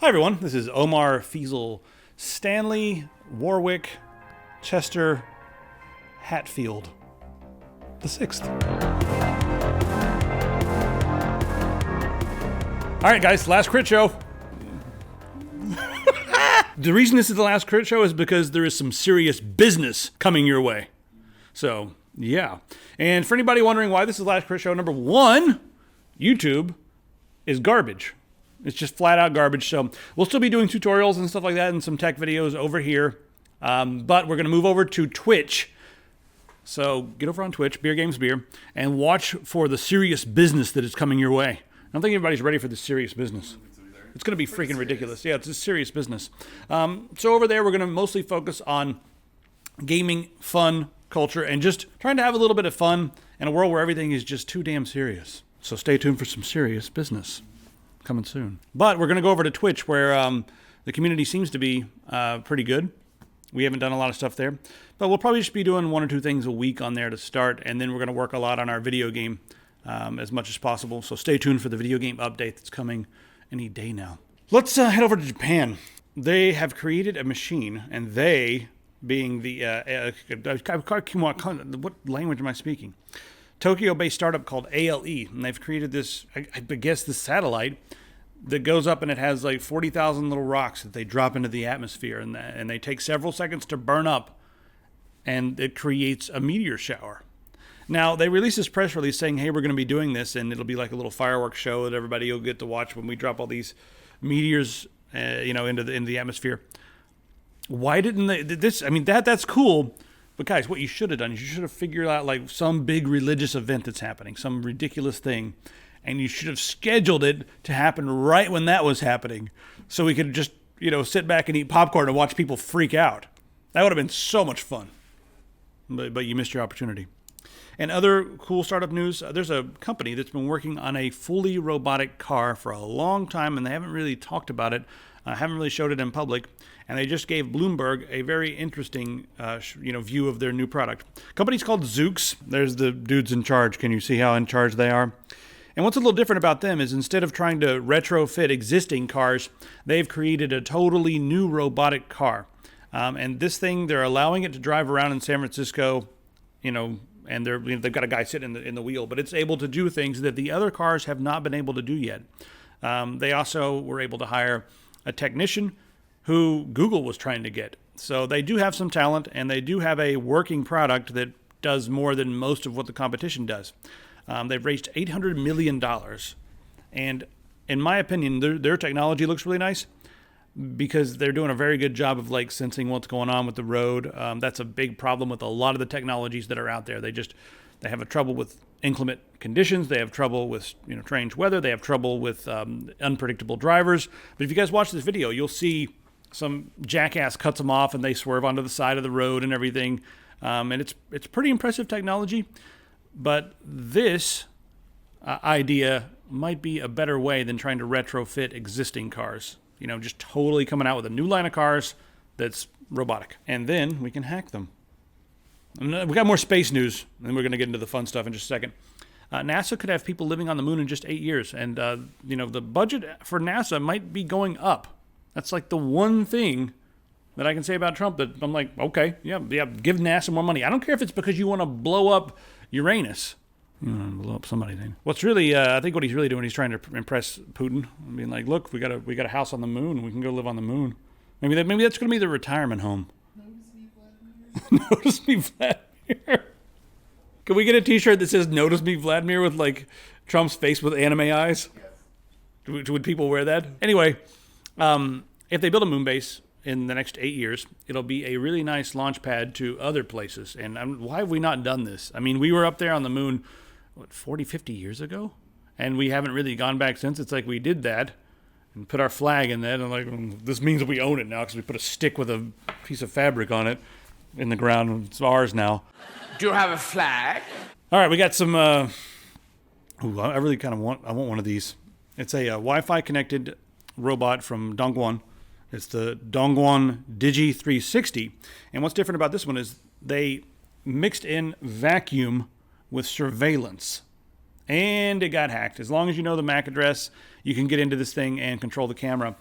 Hi everyone, this is Omar Feasel Stanley Warwick Chester Hatfield the Sixth. Alright guys, last crit show. The reason this is the last crit show is because there is some serious business coming your way. So, yeah. And for anybody wondering why this is the last crit show, number one, YouTube is garbage. It's just flat out garbage. So we'll still be doing tutorials and stuff like that and some tech videos over here. But we're going to move over to Twitch. So get over on Twitch, Beer Games Beer, and watch for the serious business that is coming your way. I don't think everybody's ready for the serious business. It's going to be freaking ridiculous. Yeah, it's a serious business. So over there, we're going to mostly focus on gaming, fun, culture, and just trying to have a little bit of fun in a world where everything is just too damn serious. So stay tuned for some serious business coming soon. But we're going to go over to Twitch where the community seems to be pretty good. We haven't done a lot of stuff there. But we'll probably just be doing one or two things a week on there to start. And then we're going to work a lot on our video game as much as possible. So stay tuned for the video game update that's coming any day now. Let's head over to Japan. They have created a machine, and they being the... what language am I speaking? Tokyo-based startup called ALE, and they've created this, I guess, this satellite that goes up and it has like 40,000 little rocks that they drop into the atmosphere, and they take several seconds to burn up, and it creates a meteor shower. Now, they released this press release saying, hey, we're going to be doing this, and it'll be like a little fireworks show that everybody will get to watch when we drop all these meteors, into the atmosphere. Why didn't they? This? I mean, that's cool. But guys, what you should have done is you should have figured out like some big religious event that's happening, some ridiculous thing, and you should have scheduled it to happen right when that was happening, so we could just, sit back and eat popcorn and watch people freak out. That would have been so much fun. But you missed your opportunity. And other cool startup news, there's a company that's been working on a fully robotic car for a long time, and they haven't really talked about it, haven't really showed it in public, and they just gave Bloomberg a very interesting view of their new product. Company's called Zoox. There's the dudes in charge. Can you see how in charge they are? And what's a little different about them is instead of trying to retrofit existing cars, they've created a totally new robotic car. And this thing, they're allowing it to drive around in San Francisco, and they've got a guy sitting in the wheel, but it's able to do things that the other cars have not been able to do yet. They also were able to hire a technician who Google was trying to get. So they do have some talent, and they do have a working product that does more than most of what the competition does. They've raised $800 million, and in my opinion, their technology looks really nice because they're doing a very good job of like sensing what's going on with the road. That's a big problem with a lot of the technologies that are out there. They have a trouble with inclement conditions. They have trouble with strange weather. They have trouble with unpredictable drivers. But if you guys watch this video, you'll see some jackass cuts them off and they swerve onto the side of the road and everything. And it's pretty impressive technology. But this idea might be a better way than trying to retrofit existing cars. Just totally coming out with a new line of cars that's robotic. And then we can hack them. We got more space news, and then we're going to get into the fun stuff in just a second. NASA could have people living on the moon in just 8 years, and the budget for NASA might be going up. That's like the one thing that I can say about Trump that I'm like, okay, yeah, give NASA more money. I don't care if it's because you want to blow up Uranus. Blow up somebody's name. What's really, I think what he's really doing, he's trying to impress Putin. I mean, like, look, we got a house on the moon. We can go live on the moon. Maybe that's going to be the retirement home. Notice me, Vladimir. Can we get a t-shirt that says Notice Me, Vladimir with like Trump's face with anime eyes? Yes. Would people wear that? Anyway, if they build a moon base in the next 8 years, it'll be a really nice launch pad to other places. And why have we not done this? I mean, we were up there on the moon, 40, 50 years ago? And we haven't really gone back since. It's like we did that and put our flag in that. And like, this means that we own it now because we put a stick with a piece of fabric on it in the ground. It's ours now. Do you have a flag? All right, we got some... I really kind of want one of these. It's a Wi-Fi connected robot from Dong-Gwon. It's the Dong-Gwon Digi 360. And what's different about this one is they mixed in vacuum with surveillance. And it got hacked. As long as you know the MAC address, you can get into this thing and control the camera.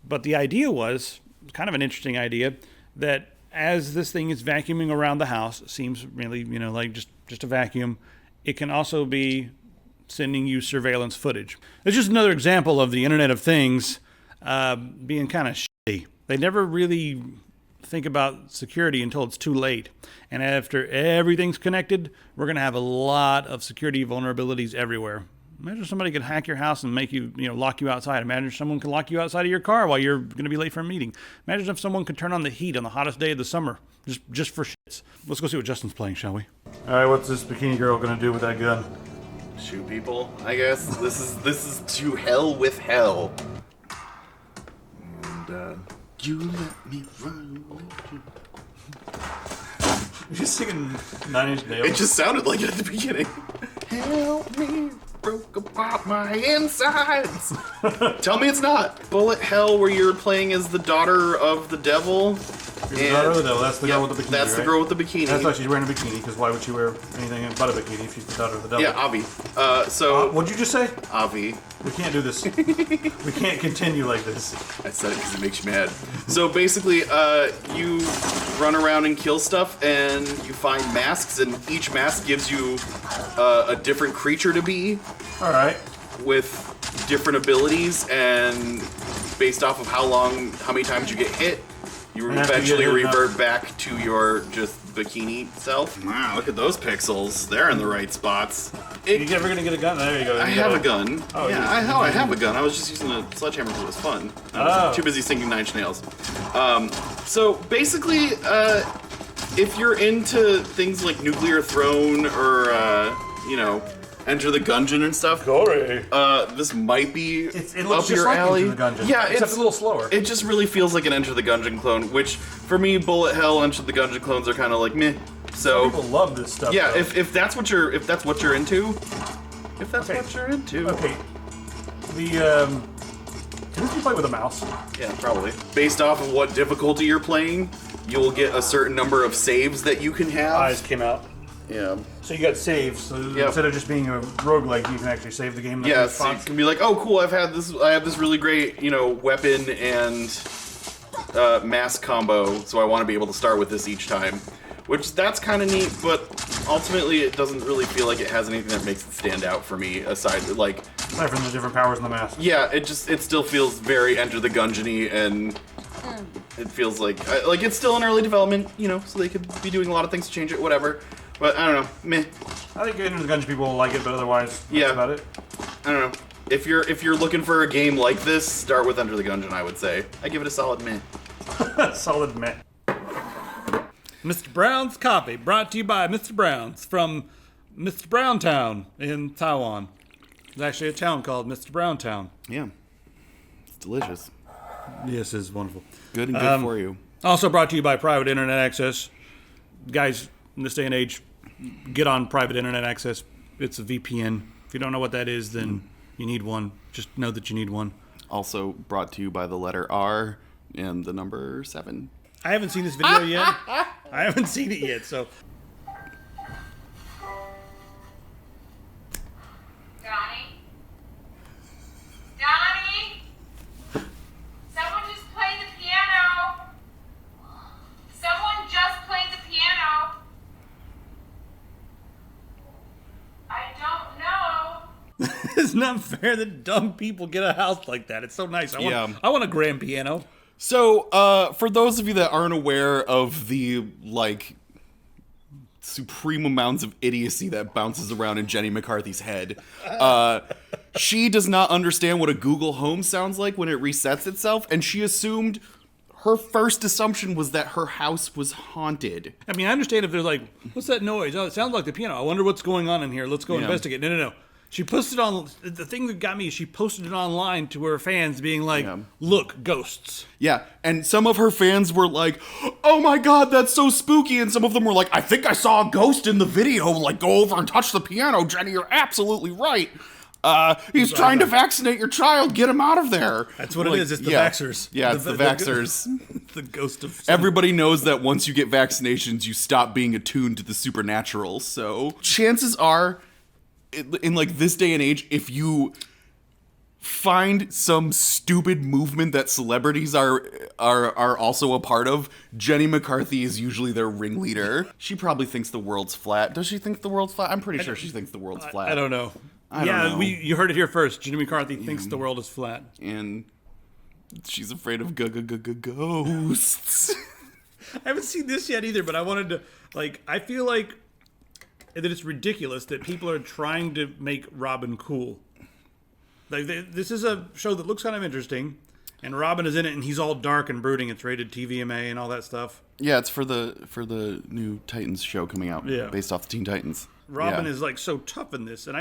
But the idea was kind of an interesting idea that as this thing is vacuuming around the house, it seems really, like just a vacuum, it can also be sending you surveillance footage. It's just another example of the Internet of Things being kind of shitty. They never really think about security until it's too late. And after everything's connected, we're going to have a lot of security vulnerabilities everywhere. Imagine somebody could hack your house and make you, lock you outside. Imagine if someone could lock you outside of your car while you're going to be late for a meeting. Imagine if someone could turn on the heat on the hottest day of the summer, just for shits. Let's go see what Justin's playing, shall we? All right, what's this bikini girl going to do with that gun? Shoot people, I guess. This is to hell with hell. And you let me run with you. You're just singing 9 Inch Nails. It just sounded like it at the beginning. Help me, broke apart my insides. Tell me it's not. Bullet hell, where you're playing as the daughter of the devil. You're the daughter of the devil. That's the girl with the bikini. That's the girl with the bikini. That's why she's wearing a bikini, because why would she wear anything but a bikini if she's the daughter of the devil? Yeah, Avi. What'd you just say? Avi. We can't do this. We can't continue like this. I said it because it makes you mad. So basically, you run around and kill stuff, and you find masks, and each mask gives you a different creature to be. All right. With different abilities, and based off of how many times you get hit, you eventually revert back to your just bikini self. Wow, look at those pixels. They're in the right spots. You ever gonna get a gun? There you go. I have a gun. Oh, yeah, I have a gun. I was just using a sledgehammer because it was fun. I was too busy singing 9 Inch Nails. So basically, if you're into things like Nuclear Throne or, Enter the Gungeon and stuff. Gory. This might be it looks up just your like alley. Enter the Gungeon. Yeah, except a little slower. It just really feels like an Enter the Gungeon clone, which for me, Bullet Hell, Enter the Gungeon clones are kind of like meh. So some people love this stuff. Yeah, though. if that's what you're into, what you're into. Okay. Can you play with a mouse? Yeah, probably. Based off of what difficulty you're playing, you'll get a certain number of saves that you can have. Eyes came out. Yeah. So you got saves. So instead of just being a roguelike, you can actually save the game. Yeah, so you can be like, oh, cool, I have this really great, weapon and mask combo, so I want to be able to start with this each time. Which, that's kind of neat, but ultimately it doesn't really feel like it has anything that makes it stand out for me, aside from the different powers in the mask. Yeah, it still feels very Enter the Gungeon-y, and it feels like it's still in early development, so they could be doing a lot of things to change it, whatever. But I don't know, meh. I think Enter the Gungeon people will like it, but otherwise, that's about it. I don't know. If you're looking for a game like this, start with Enter the Gungeon, I would say. I give it a solid meh. Solid meh. Mr. Brown's Coffee, brought to you by Mr. Brown's from Mr. Browntown in Taiwan. There's actually a town called Mr. Browntown. Yeah. It's delicious. Yes, it's wonderful. Good and good for you. Also brought to you by Private Internet Access. Guys, in this day and age, get on Private Internet Access. It's a VPN. If you don't know what that is, then you need one. Just know that you need one. Also brought to you by the letter R and the number 7. I haven't seen this video yet. I haven't seen it yet, so. Donnie? Donnie? Someone just played the piano. Someone just played the piano. I don't know. It's not fair that dumb people get a house like that. It's so nice. I want a grand piano. So, for those of you that aren't aware of the, supreme amounts of idiocy that bounces around in Jenny McCarthy's head, she does not understand what a Google Home sounds like when it resets itself, and she assumed, her first assumption was that her house was haunted. I mean, I understand if they're like, what's that noise? Oh, it sounds like the piano. I wonder what's going on in here. Let's go investigate. No. She posted on, the thing that got me is she posted it online to her fans being like, look, ghosts. Yeah, and some of her fans were like, oh my god, that's so spooky, and some of them were like, I think I saw a ghost in the video, go over and touch the piano, Jenny, you're absolutely right. He's trying to vaccinate your child, get him out of there. That's what it is, it's the vaxxers. Yeah, it's the vaxxers. The ghost of... Everybody knows that once you get vaccinations, you stop being attuned to the supernatural, so chances are... in this day and age, if you find some stupid movement that celebrities are also a part of. Jenny McCarthy is usually their ringleader. She probably thinks the world's flat. Does she think the world's flat? I'm pretty sure she thinks the world's flat. I don't know. I don't know. You heard it here first. Jenny McCarthy thinks the world is flat. And she's afraid of ghosts. I haven't seen this yet either, but I wanted to, I feel like that it's ridiculous that people are trying to make Robin cool. This is a show that looks kind of interesting, and Robin is in it, and he's all dark and brooding. It's rated TVMA and all that stuff. Yeah, it's for the new Titans show coming out, based off the Teen Titans. Robin is so tough in this, and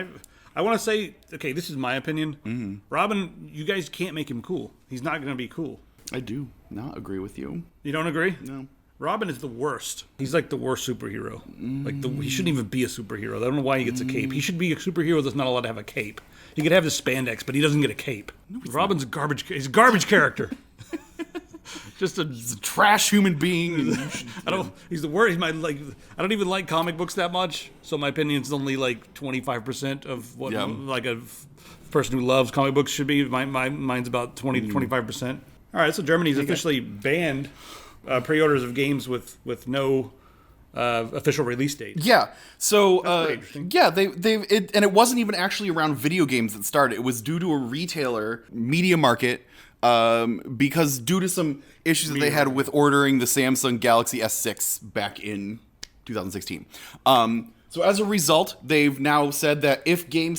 I want to say, okay, this is my opinion. Mm-hmm. Robin, you guys can't make him cool. He's not going to be cool. I do not agree with you. You don't agree? No. Robin is the worst. He's the worst superhero. He shouldn't even be a superhero. I don't know why he gets a cape. He should be a superhero that's not allowed to have a cape. He could have the spandex, but he doesn't get a cape. No, Robin's garbage. He's a garbage character. He's a trash human being. He's the worst. I don't even like comic books that much, so my opinion is only 25% of what a person who loves comic books should be. Mine's about 20 to 25%. All right, so Germany's officially banned pre-orders of games with no official release date. Yeah. So interesting. and it wasn't even actually around video games that started. It was due to a retailer media market because due to some issues that they had with ordering the Samsung Galaxy S6 back in 2016. So as a result, they've now said that if gaming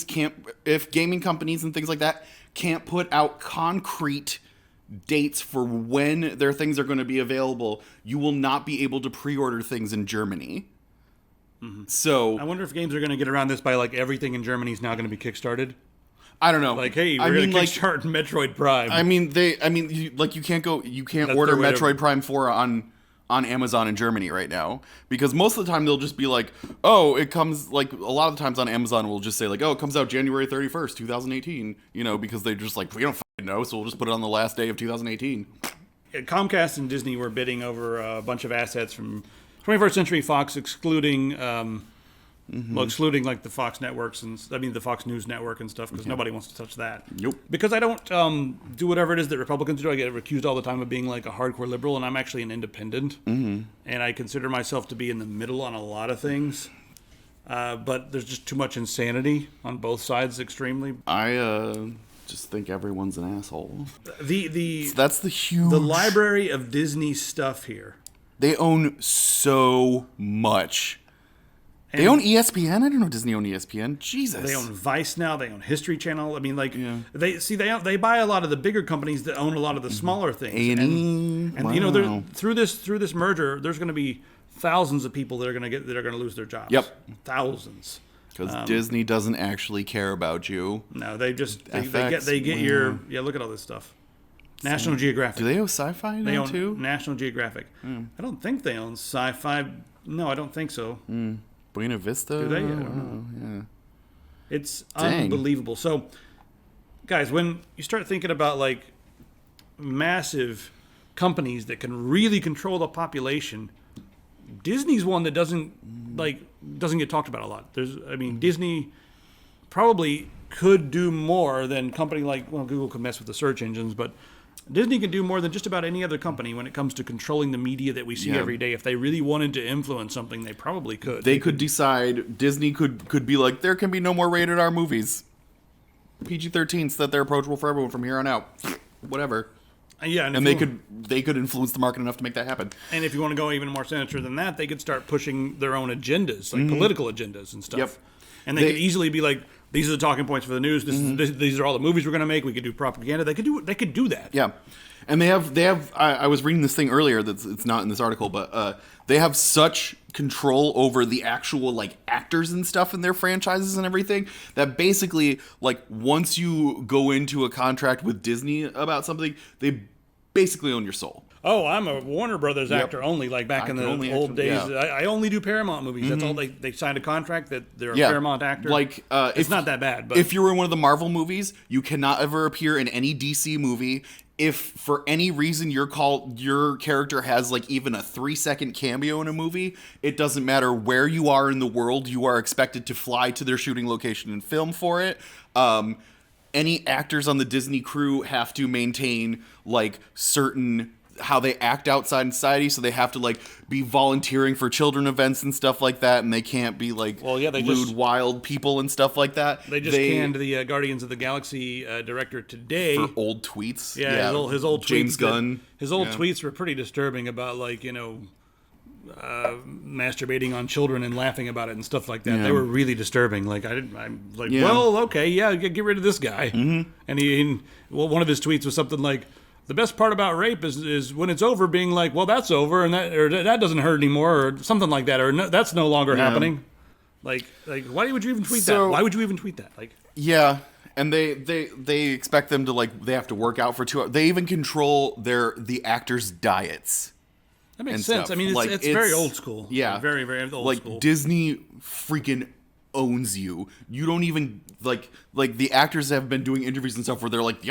companies and things like that can't put out concrete dates for when their things are going to be available, you will not be able to pre-order things in Germany. Mm-hmm. So I wonder if games are going to get around this by everything in Germany is now going to be kickstarted. I don't know. Hey, we're going to kickstart Metroid Prime. You can't order Metroid Prime 4 on Amazon in Germany right now, because most of the time they'll just be it comes a lot of the times on Amazon will just say it comes out January 31st, 2018, because they just we don't fucking know, so we'll just put it on the last day of 2018. Comcast and Disney were bidding over a bunch of assets from 21st Century Fox, excluding excluding the Fox networks the Fox News Network and stuff, because nobody wants to touch that. Nope. Because I don't do whatever it is that Republicans do. I get accused all the time of being a hardcore liberal, and I'm actually an independent, and I consider myself to be in the middle on a lot of things. But there's just too much insanity on both sides, extremely. I just think everyone's an asshole. That's the library of Disney stuff here. They own so much. They own ESPN? I didn't know Disney owned ESPN. Jesus. They own Vice now. They own History Channel. They buy a lot of the bigger companies that own a lot of the smaller things. A&E. And through this merger, there's going to be thousands of people that are going to lose their jobs. Yep. Thousands. Because Disney doesn't actually care about you. No, they get your look at all this stuff. National Geographic. Do they own Sci-Fi now too? National Geographic. I don't think they own Sci-Fi. No, I don't think so. Buena Vista? Do they? I don't know. Yeah. It's unbelievable. So, guys, when you start thinking about massive companies that can really control the population, Disney's one that doesn't get talked about a lot. Disney probably could do more than company Google could mess with the search engines, but Disney can do more than just about any other company when it comes to controlling the media that we see every day. If they really wanted to influence something, they probably could. They could decide, Disney could be there can be no more rated R movies. PG-13 so that they're approachable for everyone from here on out. Whatever. Yeah, and they could influence the market enough to make that happen. And if you want to go even more sinister than that, they could start pushing their own agendas, political agendas and stuff. Yep. And they could easily be these are the talking points for the news. These are all the movies we're going to make. We could do propaganda. They could do that. Yeah, and they have. I was reading this thing earlier that's it's not in this article, but they have such control over the actual actors and stuff in their franchises and everything that basically once you go into a contract with Disney about something, they basically own your soul. Oh, I'm a Warner Brothers actor only, back in the old days. Yeah. I only do Paramount movies. That's all. They signed a contract that they're a Paramount actor. It's not that bad. But if you're in one of the Marvel movies, you cannot ever appear in any DC movie. If for any reason your character has even a 3-second cameo in a movie, it doesn't matter where you are in the world. You are expected to fly to their shooting location and film for it. any actors on the Disney crew have to maintain like certain how they act outside in society, so they have to like be volunteering for children events and stuff like that, and they can't be like lewd, wild people and stuff like that. They just canned the Guardians of the Galaxy director today for old tweets. Yeah, his old James tweets Gunn. His old tweets were pretty disturbing about like masturbating on children and laughing about it and stuff like that. They were really disturbing. Like I'm like, well, okay, get rid of this guy. Mm-hmm. And one of his tweets was something like, the best part about rape is when it's over, being like, well, that's over, and that doesn't hurt anymore, or something like that, or no, that's no longer happening. Like, why would you even tweet that? Why would you even tweet that? Like, yeah, and they expect them to like they have to work out for 2 hours. They even control the actors' diets. That makes sense. Stuff. I mean, it's very old school. Yeah, very very old like, school. Disney freaking owns you. You don't even like the actors have been doing interviews and stuff where they're like,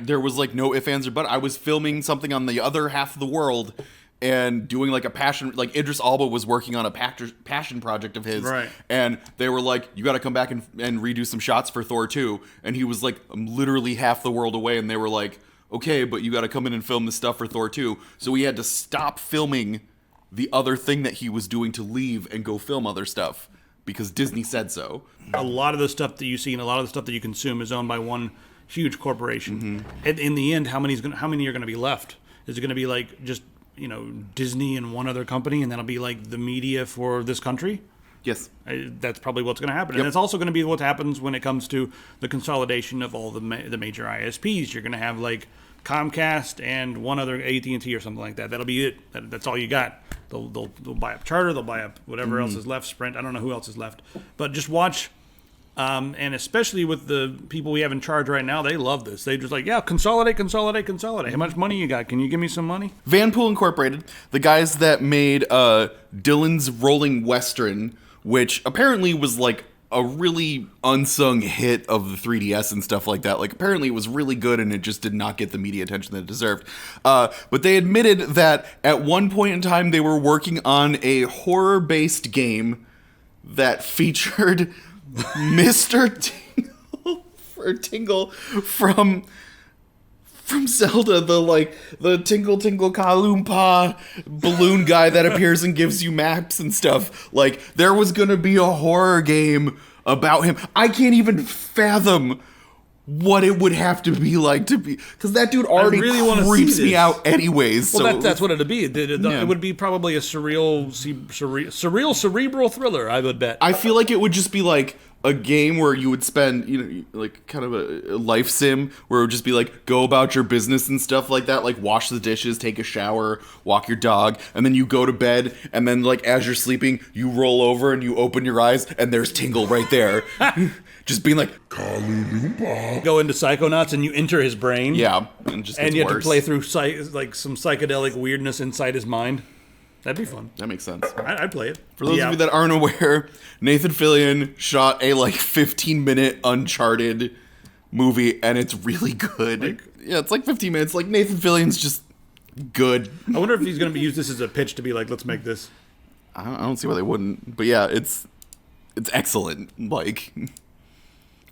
there was like no ifs, ands, or buts. I was filming something on the other half of the world and doing like a passion, like Idris Elba was working on a passion project of his, right? And they were like, you got to come back and redo some shots for Thor 2, and he was like, I'm literally half the world away, and they were like, okay, but you got to come in and film this stuff for Thor 2. So we had to stop filming the other thing that he was doing to leave and go film other stuff because Disney said so. A lot of the stuff that you see and a lot of the stuff that you consume is owned by one huge corporation. And in the end, how many are going to be left? Is it going to be like just, Disney and one other company, and that'll be like the media for this country? Yes. That's probably what's going to happen. Yep. And it's also going to be what happens when it comes to the consolidation of all the major ISPs. You're going to have like Comcast and one other AT&T or something like that. That'll be it. That's all you got. They'll buy up Charter. They'll buy up whatever else is left. Sprint. I don't know who else is left. But just watch. And especially with the people we have in charge right now, they love this. They just like, consolidate. How much money you got? Can you give me some money? Vanpool Incorporated, the guys that made Dylan's Rolling Western, which apparently was like a really unsung hit of the 3DS and stuff like that. Like, apparently it was really good and it just did not get the media attention that it deserved. But they admitted that at one point in time they were working on a horror-based game that featured Mr. Tingle from Zelda, the Tingle Tingle Ka Loompa balloon guy that appears and gives you maps and stuff. Like, there was gonna be a horror game about him. I can't even fathom what it would have to be like to be, because that dude already really creeps me out anyways. Well, so that's what it'd be. It would be probably a surreal cerebral thriller, I would bet. I feel like it would just be like a game where you would spend, like kind of a life sim where it would just be like, go about your business and stuff like that, like wash the dishes, take a shower, walk your dog, and then you go to bed, and then like as you're sleeping, you roll over and you open your eyes, and there's Tingle right there. Just being like, go into Psychonauts and you enter his brain. Yeah, and just gets you have worse. to play through like some psychedelic weirdness inside his mind. That'd be fun. That makes sense. I'd play it. For those of you that aren't aware, Nathan Fillion shot a 15-minute Uncharted movie, and it's really good. It's like 15 minutes. Like, Nathan Fillion's just good. I wonder if he's going to use this as a pitch to be like, let's make this. I don't see why they wouldn't. But yeah, it's excellent. Like,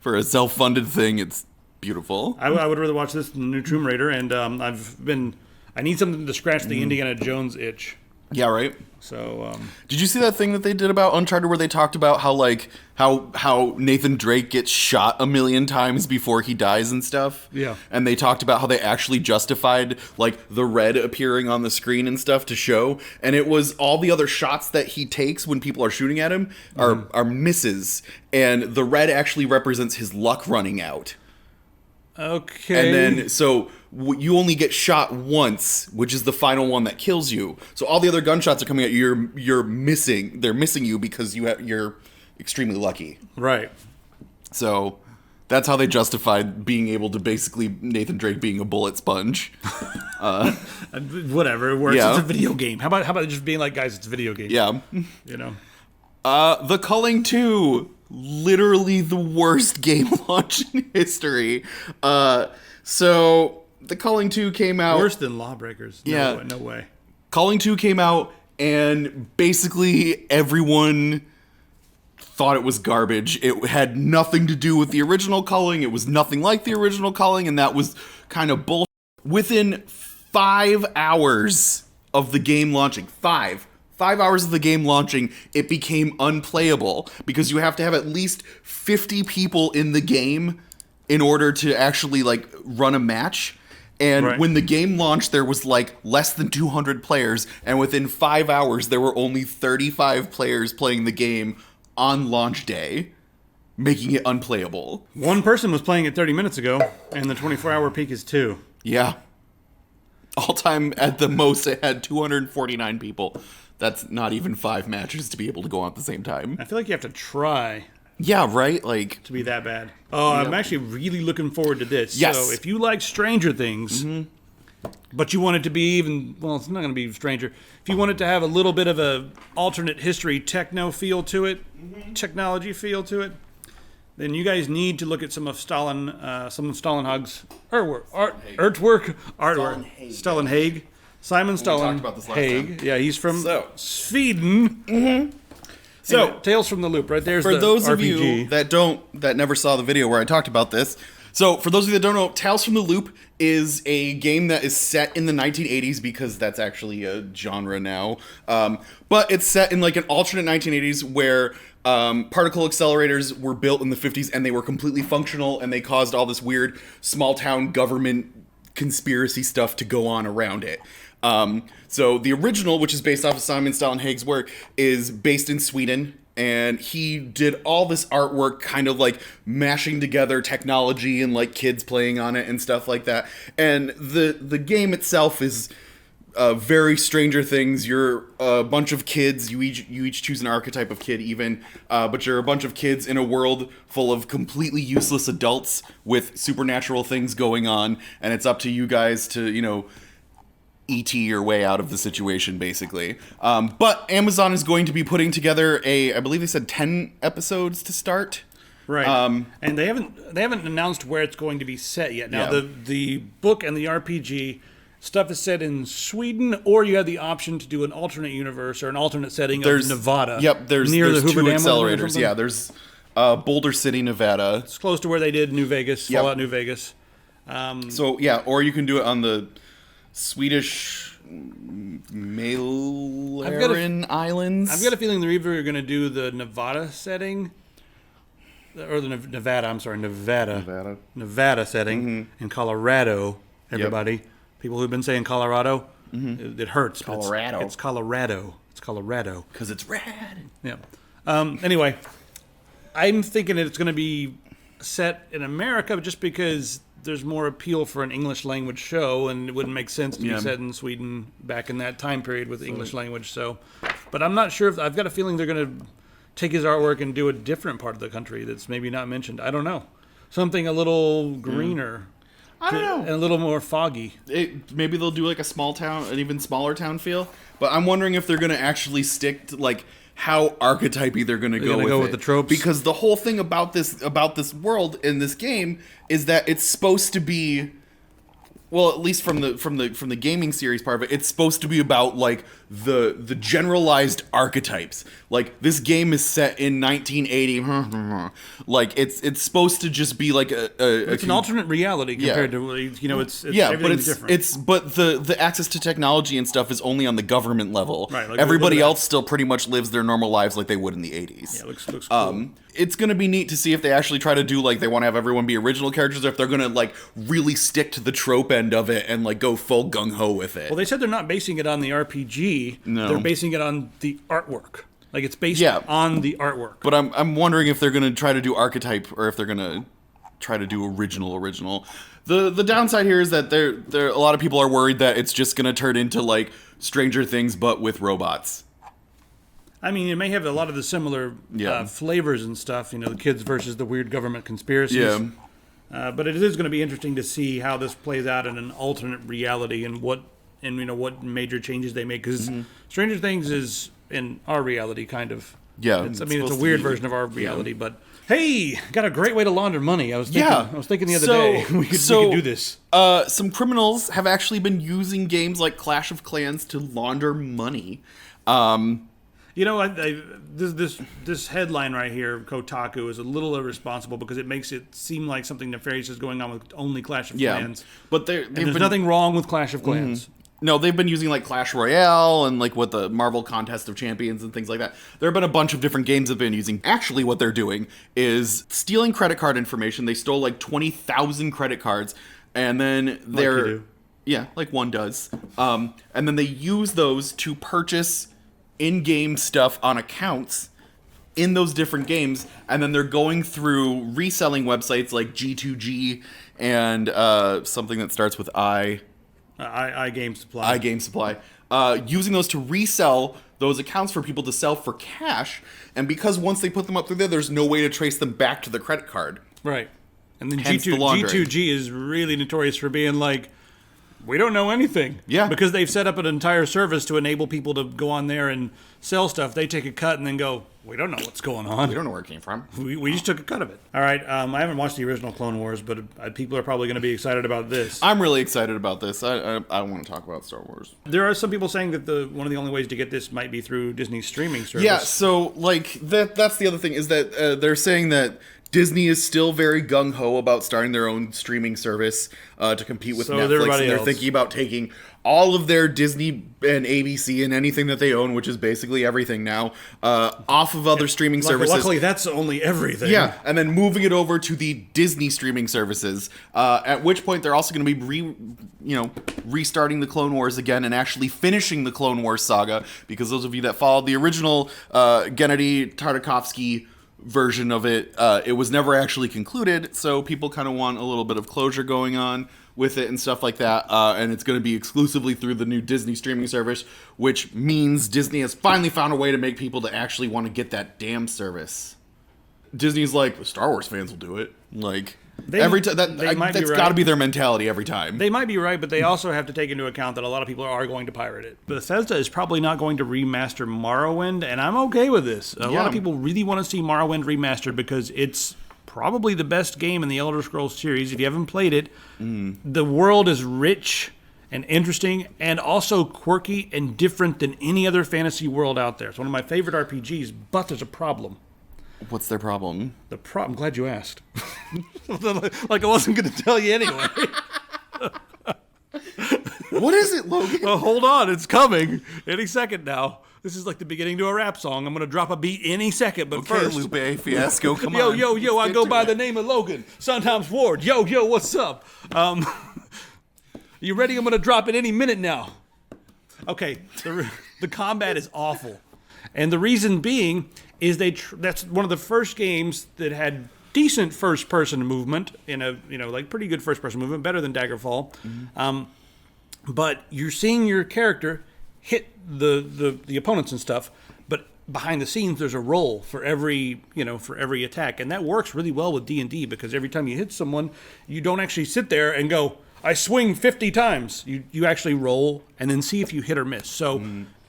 for a self-funded thing, it's beautiful. I would rather watch this than the new Tomb Raider, and I need something to scratch the Indiana Jones itch. Yeah, right. So, did you see that thing that they did about Uncharted where they talked about how Nathan Drake gets shot a million times before he dies and stuff? Yeah. And they talked about how they actually justified like the red appearing on the screen and stuff to show, and it was all the other shots that he takes when people are shooting at him are misses, and the red actually represents his luck running out. Okay. And then, so you only get shot once, which is the final one that kills you. So all the other gunshots are coming at you. You're missing. They're missing you because you're extremely lucky. Right. So that's how they justified being able to basically Nathan Drake being a bullet sponge. Whatever, it works. Yeah. It's a video game. How about just being like, guys, it's a video game. Yeah. The Culling 2. Literally the worst game launch in history. So The Culling 2 came out. Worse than Lawbreakers. No way. Culling 2 came out, and basically everyone thought it was garbage. It had nothing to do with the original culling. It was nothing like the original culling, and that was kind of bullshit. Within 5 hours of the game launching, 5 hours of the game launching, it became unplayable because you have to have at least 50 people in the game in order to actually like run a match. And when the game launched, there was like less than 200 players, and within 5 hours, there were only 35 players playing the game on launch day, making it unplayable. One person was playing it 30 minutes ago, and the 24-hour peak is 2. Yeah. All time at the most, it had 249 people. That's not even 5 matches to be able to go on at the same time. I feel like you have to try Yeah, right? Like, to be that bad. Oh, I'm actually really looking forward to this. Yes. So if you like Stranger Things, but you want it to be even, well, it's not going to be Stranger. If you want it to have a little bit of a alternate history techno feel to it, technology feel to it, then you guys need to look at some of Stalinhag's artwork. Stalinhag. Simon talked about this last Stalinhag. time. Yeah, he's from So. Sweden. So, Anyway, Tales from the Loop, right there's for the those of RPG. you that never saw the video where I talked about this, so for those of you that don't know, Tales from the Loop is a game that is set in the 1980s because that's actually a genre now. But it's set in like an alternate 1980s where particle accelerators were built in the 50s and they were completely functional and they caused all this weird small town government conspiracy stuff to go on around it. So the original, which is based off of Simon Stalinhag's work, is based in Sweden, and he did all this artwork kind of like mashing together technology and like kids playing on it and stuff like that. And the game itself is very Stranger Things. You're a bunch of kids. You each choose an archetype of kid even, but you're a bunch of kids in a world full of completely useless adults with supernatural things going on, and it's up to you guys to, you know, E.T. your way out of the situation, basically. But Amazon is going to be putting together I believe they said 10 episodes to start. Right. And they haven't announced where it's going to be set yet. Now Yeah. the book and the RPG stuff is set in Sweden, or you have the option to do an alternate universe or an alternate setting of Nevada. Yep, there's near the 2 Hoover Dam or accelerators. something. Yeah, there's Boulder City, Nevada. It's close to where they did New Vegas, Yep. Fallout New Vegas. So yeah, or you can do it on the Swedish Mälaren Islands. I've got a feeling they're either going to do the Nevada setting, or the Nevada setting in Colorado. Everybody, people who've been saying Colorado, it hurts. but Colorado. It's Colorado. It's Colorado. because it's rad. Yeah. Anyway, I'm thinking it's going to be set in America just because there's more appeal for an English language show, and it wouldn't make sense to be set in Sweden back in that time period with English language. So, but I'm not sure. I've got a feeling they're going to take his artwork and do a different part of the country that's maybe not mentioned. I don't know. Something a little greener. I don't know. And a little more foggy. Maybe they'll do like a small town, an even smaller town feel. But I'm wondering if they're going to actually stick to like how archetypey they're going to go with the tropes? Because the whole thing about this world in this game is that it's supposed to be, well, at least from the gaming series part of it, it's supposed to be about like the generalized archetypes. Like this game is set in 1980. Like it's supposed to just be like It's an alternate reality compared to it's yeah, but everything's different. but the access to technology and stuff is only on the government level. Right, like everybody look at else still pretty much lives their normal lives like they would in the 80s. Yeah, looks cool. It's gonna be neat to see if they actually try to do like they want to have everyone be original characters, or if they're gonna like really stick to the trope end of it and like go full gung ho with it. Well, they said they're not basing it on the RPG. No. They're basing it on the artwork. Like it's based Yeah. on the artwork. But I'm wondering if they're gonna try to do archetype or if they're gonna try to do original. The downside here is that there a lot of people are worried that it's just gonna turn into like Stranger Things but with robots. I mean, it may have a lot of the similar flavors and stuff. You know, the kids versus the weird government conspiracies. Yeah. But it is going to be interesting to see how this plays out in an alternate reality and what major changes they make. Because Stranger Things is in our reality, kind of. Yeah. It's a supposed to weird be. version of our reality, but. Hey, got a great way to launder money. I was thinking the other So- day we could do this. Some criminals have actually been using games like Clash of Clans to launder money. You know, this headline right here, Kotaku, is a little irresponsible because it makes it seem like something nefarious is going on with only Clash of Clans. But there's nothing wrong with Clash of Clans. No, they've been using like Clash Royale and like what the Marvel Contest of Champions and things like that. There have been a bunch of different games they've been using. Actually, what they're doing is stealing credit card information. They stole like 20,000 credit cards, and then they're like one does. And then they use those to purchase in-game stuff on accounts in those different games, and then they're going through reselling websites like G2G and something that starts with I. iGame Supply. iGame Supply. Using those to resell those accounts for people to sell for cash, and because once they put them up through there, there's no way to trace them back to the credit card. Right. And then Hence the laundering. G2G is really notorious for being like, we don't know anything. Yeah. Because they've set up an entire service to enable people to go on there and sell stuff. They take a cut and then go, we don't know what's going on. We don't know where it came from. We just took a cut of it. All right. I haven't watched the original Clone Wars, but people are probably going to be excited about this. I'm really excited about this. I want to talk about Star Wars. There are some people saying that one of the only ways to get this might be through Disney's streaming service. Yeah, so like that's the other thing is that they're saying that Disney is still very gung-ho about starting their own streaming service to compete with Netflix, and they're thinking about taking all of their Disney and ABC and anything that they own, which is basically everything now, off of other streaming services. Luckily, that's only everything. Yeah, and then moving it over to the Disney streaming services, at which point they're also going to be restarting the Clone Wars again and actually finishing the Clone Wars saga, because those of you that followed the original Gennady Tartakovsky version of it, it was never actually concluded, so people kind of want a little bit of closure going on with it and stuff like that, and it's going to be exclusively through the new Disney streaming service, which means Disney has finally found a way to make people to actually want to get that damn service. Disney's like, Star Wars fans will do it. Like, every time that's got to be their mentality every time. They might be right, but they also have to take into account that a lot of people are going to pirate it. Bethesda is probably not going to remaster Morrowind, and I'm okay with this. A lot of people really want to see Morrowind remastered because it's probably the best game in the Elder Scrolls series. If you haven't played it, the world is rich and interesting and also quirky and different than any other fantasy world out there. It's one of my favorite RPGs, but there's a problem. What's their problem? I'm glad you asked. Like I wasn't going to tell you anyway. What is it, Logan? Well, hold on. It's coming any second now. This is like the beginning to a rap song. I'm going to drop a beat any second, but first... Lupe Fiasco, come on. Yo, I go by the name of Logan. Sometimes Ward. Yo, what's up? You ready? I'm going to drop it any minute now. Okay, the combat is awful. And the reason being is that's one of the first games that had decent first-person movement in a, like pretty good first-person movement, better than Daggerfall. But you're seeing your character hit the opponents and stuff, but behind the scenes there's a roll for every attack, and that works really well with D&D because every time you hit someone, you don't actually sit there and go, I swing 50 times. You actually roll and then see if you hit or miss. So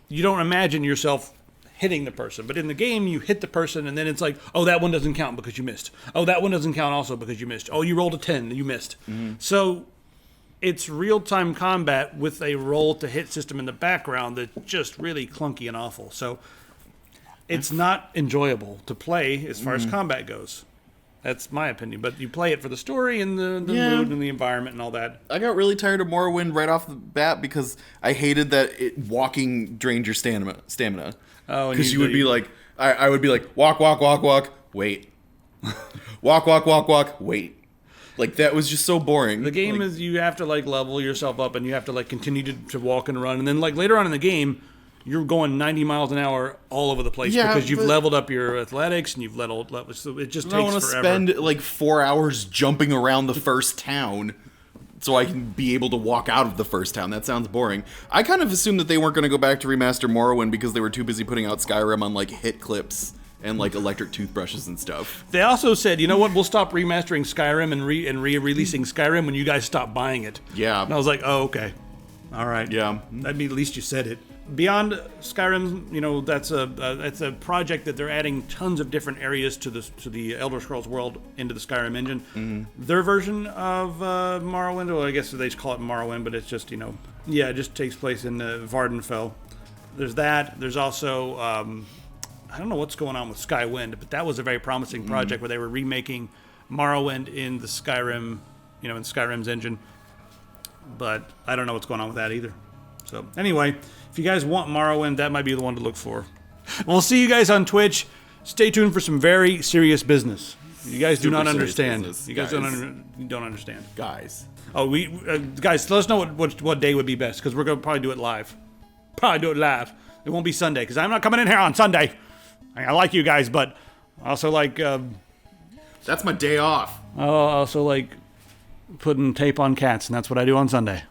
you don't imagine yourself hitting the person, but in the game you hit the person and then it's like, oh, that one doesn't count because you missed. Oh, that one doesn't count also because you missed. Oh, you rolled a 10, you missed. So it's real-time combat with a roll-to-hit system in the background that's just really clunky and awful. So it's not enjoyable to play as far as combat goes. That's my opinion. But you play it for the story and the mood and the environment and all that. I got really tired of Morrowind right off the bat because I hated that walking drained your stamina. Oh, because you would be like, I would be like, walk, wait. walk, wait. Like, that was just so boring. The game is, you have to, like, level yourself up, and you have to, like, continue to walk and run. And then, like, later on in the game, you're going 90 miles an hour all over the place because you've leveled up your athletics, and you've leveled so it just takes forever. I want to spend, like, 4 hours jumping around the first town so I can be able to walk out of the first town. That sounds boring. I kind of assumed that they weren't going to go back to remaster Morrowind because they were too busy putting out Skyrim on, like, hit clips and like electric toothbrushes and stuff. They also said, you know what, we'll stop remastering Skyrim and re-releasing Skyrim when you guys stop buying it. Yeah. And I was like, oh, okay. All right. Yeah. I mean, at least you said it. Beyond Skyrim, that's a project that they're adding tons of different areas to the Elder Scrolls world into the Skyrim engine. Their version of Morrowind, well, I guess they just call it Morrowind, but it's just, it just takes place in Vardenfell. there's that. There's also I don't know what's going on with Skywind, but that was a very promising project where they were remaking Morrowind in the Skyrim, in Skyrim's engine. But I don't know what's going on with that either. So anyway, if you guys want Morrowind, that might be the one to look for. We'll see you guys on Twitch. Stay tuned for some very serious business. You guys do not understand. Business, you guys guys. don't understand. Guys. Oh, guys, let us know what day would be best, because we're gonna probably do it live. It won't be Sunday, because I'm not coming in here on Sunday. I like you guys, but I also like. That's my day off. I also like putting tape on cats, and that's what I do on Sunday.